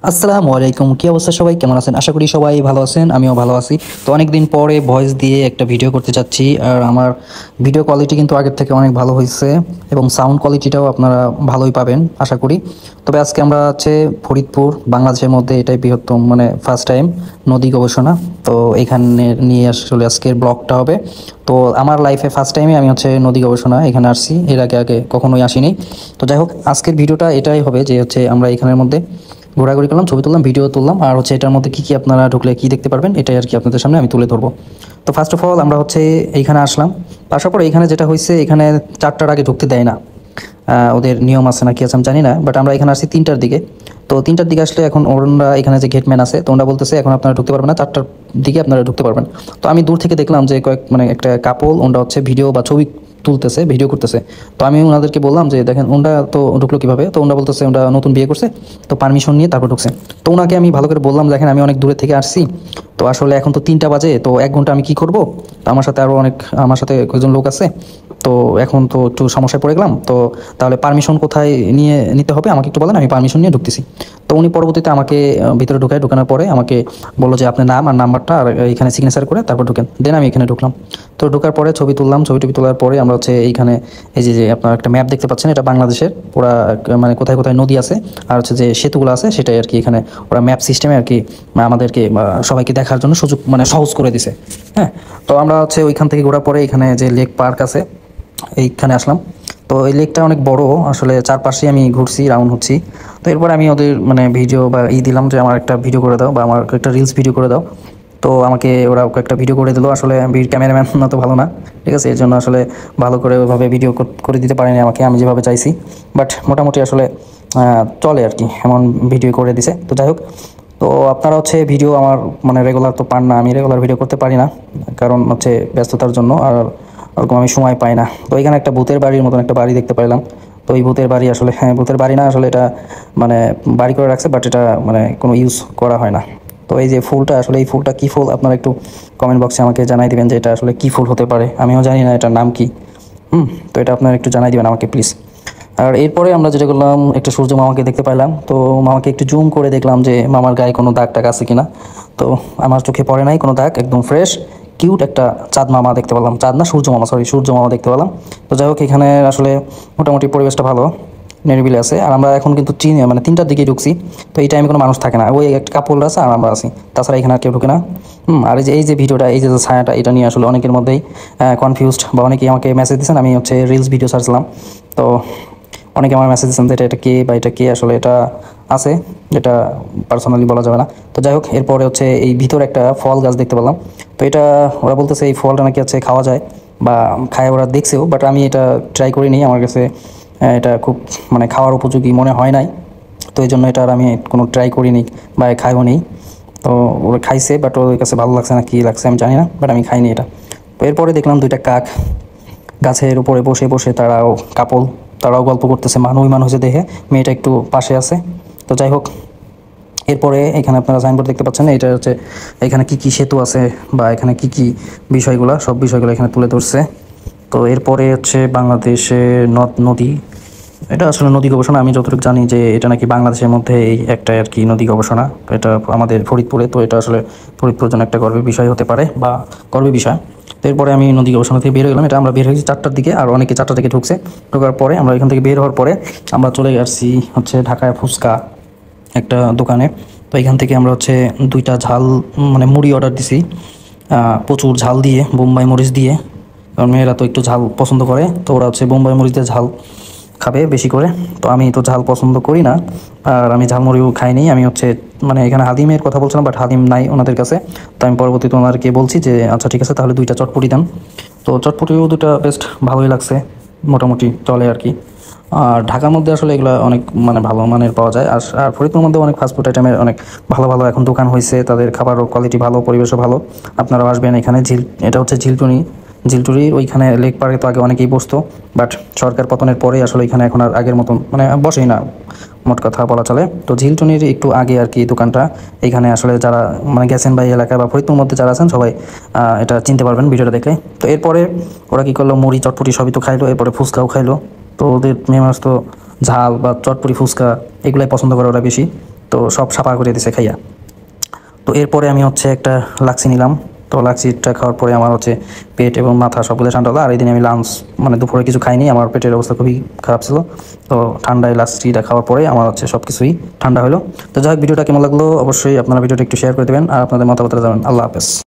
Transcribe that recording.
আসসালামু আলাইকুম, কি অবস্থা? সবাই কেমন আছেন? আশা করি সবাই ভালো আছেন, আমিও ভালো আছি। তো অনেকদিন পরে ভয়েস দিয়ে একটা ভিডিও করতে চাচ্ছি, আর আমার ভিডিও কোয়ালিটি কিন্তু আগের থেকে অনেক ভালো হয়েছে এবং সাউন্ড কোয়ালিটিটাও আপনারা ভালোই পাবেন আশা করি। তবে আজকে আমরা হচ্ছে ফরিদপুর, বাংলাদেশের মধ্যে এটাই বৃহত্তম মানে ফার্স্ট টাইম নদী গবেষণা। তো এখানে নিয়ে আসলে আজকের ব্লগটা হবে। তো আমার লাইফে ফার্স্ট টাইমে আমি হচ্ছে নদী গবেষণা এখানে আসছি, এর আগে আগে কখনোই আসিনি। তো যাই হোক, আজকের ভিডিওটা এটাই হবে যে হচ্ছে আমরা এখানের মধ্যে ঘোরাঘুরি করলাম, ছবি তুললাম, ভিডিও তুললাম, আর হচ্ছে এটার মধ্যে কী কী আপনারা ঢুকলে কী দেখতে পারবেন এটাই আর কি আপনাদের সামনে আমি তুলে ধরবো। তো ফার্স্ট অফ অল আমরা হচ্ছে এইখানে আসলাম। আসার পর এইখানে যেটা হয়েছে, এখানে 4টার আগে ঢুকতে দেয় না। ওদের নিয়ম আছে না কি আছে আমি জানি না, বাট আমরা এখানে আসছি 3টার দিকে। তো 3টার দিকে আসলে এখন ওরা এখানে যে গেটম্যান আছে, তো ওরা বলতেছে এখন আপনারা ঢুকতে পারবেন না, 4টার দিকে আপনারা ঢুকতে পারবেন। তো আমি দূর থেকে দেখলাম যে মানে একটা কাপল, ওরা হচ্ছে ভিডিও বা ছবি তুলতেছে, ভিডিও করতেছে। তো আমি ওনাদেরকে বললাম যে দেখেন ওনরা তো ঢুকলো কীভাবে? তো ওনরা বলতেছে ওনরা নতুন বিয়ে করছে, তো পারমিশন নিয়ে তারপর ঢুকছে। তো ওনাকে আমি ভালো করে বললাম দেখেন আমি অনেক দূরে থেকে আসছি, তো আসলে এখন তো 3টা বাজে, তো 1 ঘন্টা আমি কি করব? তো আমার সাথে আরও আমার সাথে কয়েকজন লোক আছে, তো এখন তো একটু সমস্যায় পড়ে গেলাম। তো তাহলে পারমিশন কোথায় নিতে হবে আমাকে একটু বলেন, আমি পারমিশন নিয়ে ঢুকতেছি। তো উনি পরবর্তীতে আমাকে ভিতরে ঢোকানোর পরে আমাকে বললো যে আপনার নাম আর নাম্বারটা আর এখানে সিগনেচার করে তারপর ঢুকেন। দেন আমি এখানে ঢুকলাম। তো ঢোকার পরে ছবি তুললাম, ছবি তোলার পরে আমরা হচ্ছে এইখানে এই যে আপনার একটা ম্যাপ দেখতে পাচ্ছেন, এটা বাংলাদেশের পুরা মানে কোথায় কোথায় নদী আছে আর হচ্ছে যে সেতুগুলো আছে সেটাই আর কি এখানে ওরা ম্যাপ সিস্টেমে আর কি আমাদেরকে সবাইকে দেখার জন্য সুযোগ মানে সহজ করে দিছে। হ্যাঁ, তো আমরা হচ্ছে ওইখান থেকে ঘোরার পরে এখানে যে লেক পার্ক আছে এইখানে আসলাম। তো এই লেকটা অনেক বড়, আসলে চারপাশে আমি ঘুরছি, রাউন্ড হচ্ছি। তো এরপর আমি ওদের মানে ভিডিও বা দিলাম যে আমার একটা ভিডিও করে দাও বা আমার একটা রিলস ভিডিও করে দাও। তো আমাকে ওরা একটা ভিডিও করে দিল। আসলে ক্যামেরাম্যান না তো ভালো না, ঠিক আছে, এর জন্য আসলে ভালো করে ওইভাবে ভিডিও করে দিতে পারেনি আমাকে আমি যেভাবে চাইছি। বাট মোটামুটি আসলে চলে আর কি, এমন ভিডিও করে দিছে। তো যাই হোক, তো আপনারা হচ্ছে ভিডিও আমার মানে রেগুলার তো পান না, আমি রেগুলার ভিডিও করতে পারি না, কারণ হচ্ছে ব্যস্ততার জন্য, আর ওরকম আমি সময় পাই না। তো এখানে একটা ভূতের বাড়ির মতন একটা বাড়ি দেখতে পাইলাম। তো এই ভূতের বাড়ি আসলে, হ্যাঁ ভূতের বাড়ি না, আসলে এটা মানে বাড়ি করে রাখছে, বাট এটা মানে কোনো ইউজ করা হয় না। তো এই যে ফুলটা, আসলে এই ফুলটা কী ফুল আপনারা একটু কমেন্ট বক্সে আমাকে জানাই দিবেন যে এটা আসলে কী ফুল হতে পারে, আমিও জানি না এটার নাম কি। তো এটা আপনারা একটু জানাই দিবেন আমাকে প্লিজ। আর এরপরে আমরা যেটা করলাম, একটা সূর্য মামাকে দেখতে পাইলাম। তো মামাকে একটু জুম করে দেখলাম যে মামার গায়ে কোনো দাগ টাগ আছে কিনা। তো আমার চোখে পড়ে নাই কোনো দাগ, একদম ফ্রেশ কিউট একটা চাঁদ মামা দেখতে পেলাম। চাঁদ না, সূর্য মামা, সরি সূর্য মামা দেখতে পেলাম। তো যাই হোক, এখানে আসলে মোটামুটি পরিবেশটা ভালো, নিরিবিলি আছে। আর আমরা এখন কিন্তু মানে 3টার দিকে ঢুকছি, তো এই টাইমে কোনো মানুষ থাকে না, ওই একটা কাপড় আছে আর আমরা আছি, তাছাড়া এখানে আর কেউ ঢুকে না। আর এই যে ভিডিওটা, এই যে ছায়াটা, এটা নিয়ে আসলে অনেকের মধ্যেই কনফিউজড, বা অনেকেই আমাকে মেসেজ দিয়েছেন। আমি হচ্ছে রিলস ভিডিও ছাড়ছিলাম, তো অনেকে আমার মেসেজ দিচ্ছেন যে এটা কে বা এটা কে, আসলে এটা আছে, এটা পার্সোনালি বলা যাবে না। তো যাই হোক, এরপরে হচ্ছে এই ভিতরে একটা ফল গাছ দেখতে পেলাম। তো এটা ওরা বলতেছে এই ফলটা নাকি হচ্ছে খাওয়া যায় বা খায়, ওরা দেখছেও, বাট আমি এটা ট্রাই করিনি। আমার কাছে এটা খুব মানে খাওয়ার উপযোগী মনে হয় নাই, তো এই জন্য এটা আর আমি কোনো ট্রাই করিনি বা খাইও নেই। তো ওরা খাইছে, বাট ওর কাছে ভালো লাগছে না কি লাগছে আমি জানি না, বাট আমি খাইনি এটা। তো এরপরে দেখলাম 2টা কাক গাছের উপরে বসে বসে তারাও গল্প করতেছে। মানুষ হয়েছে দেখে, মেয়েটা একটু পাশে আছে। তো যাই হোক, এরপরে এখানে আপনারা সাইনবোর্ড দেখতে পাচ্ছেন, এটা হচ্ছে এখানে কি কি সেতু আছে বা এখানে কি কি সব বিষয়গুলো এখানে তুলে ধরছে। তো এরপরে হচ্ছে বাংলাদেশে নদী, এটা আসলে নদী গবেষণা, আমি যতটুকু জানি যে এটা নাকি বাংলাদেশের মধ্যে এই একটা আর কি নদী গবেষণা, এটা আমাদের ফরিদপুরে। তো এটা আসলে ফরিদপুরের জন্য একটা গর্বের বিষয় হতে পারে বা গর্বের বিষয়। তো এরপরে আমি নদী গবেষণা থেকে বের হয়ে গেলাম। এটা আমরা বের হয়েছি 4টার দিকে, আর অনেকে 4টা থেকে ঢুকছে। ঢোকার পরে আমরা এখান থেকে বের হওয়ার পরে আমরা চলে আসছি হচ্ছে ঢাকায় ফুচকা একটা দোকানে। তো এখান থেকে আমরা হচ্ছে 2টা ঝাল মানে মুড়ি অর্ডার দিছি, প্রচুর ঝাল দিয়ে, বোম্বাই মরিচ দিয়ে, কারণ মেয়েরা তো একটু ঝাল পছন্দ করে, তো ওরা হচ্ছে বোম্বাই মরিচ দিয়ে ঝাল খাবে বেশি করে। তো আমি তো ঝাল পছন্দ করি না, আর আমি ঝালমুড়িও খাইনি। আমি হচ্ছে মানে এখানে হালিমের কথা বলছিলাম, বাট হালিম নাই ওনাদের কাছে। তো আমি পরবর্তীতে ওনাদেরকে বলছি যে আচ্ছা ঠিক আছে, তাহলে 2টা চটপটি দেন। তো চটপটিও 2টা বেস্ট ভালোই লাগছে, মোটামুটি চলে আর কি। আর ঢাকার মধ্যে আসলে এগুলো অনেক মানে ভালো মানের পাওয়া যায়। আর ফরিদপুরের মধ্যে অনেক ফাস্টফুড আইটেমের অনেক ভালো ভালো এখন দোকান হয়েছে, তাদের খাবারও কোয়ালিটি ভালো, পরিবেশও ভালো। আপনারাও আসবেন এখানে। এটা হচ্ছে ঝিলটুরির ওইখানে লেক পার্কে তো আগে অনেকেই বসতো, বাট সরকার পতনের পরে আসলে এখানে এখন আর আগের মতন মানে বসেই না, মোট কথা বলা চলে। তো ঝিলটুনির একটু আগে আর কি দোকানটা। এখানে আসলে যারা মানে গেছেন বা এই এলাকায় বা ফরিদপুর মধ্যে যারা আছেন সবাই এটা চিনতে পারবেন ভিডিওটা দেখে। তো এরপরে ওরা কী করলো, মুড়ি চটপটি সবই তো খাইলো, এরপরে ফুচকাও খাইলো। তো ওদের মেয়ে মানুষ তো ঝাল বা চটপটি ফুচকা এগুলাই পছন্দ করে ওরা বেশি। তো সব সাফা করে দিছে খাইয়া। তো এরপরে আমি হচ্ছে একটা লাক্সি নিলাম। তো লাক্সিটা খাওয়ার পরে আমার হচ্ছে পেট এবং মাথা সবগুলো ঠান্ডা হলো। আর এই দিন আমি লাঞ্চ মানে দুপুরে কিছু খাইনি, আমার পেটের অবস্থা খুবই খারাপ ছিল। তো ঠান্ডায় লাক্সিটা খাওয়ার পরে আমার হচ্ছে সব কিছুই ঠান্ডা হলো। তো যাই হোক, ভিডিওটা কেমন লাগলো অবশ্যই আপনারা ভিডিওটা একটু শেয়ার করে দেবেন আর আপনাদের মতামতটা জানাবেন। আল্লাহ হাফেজ।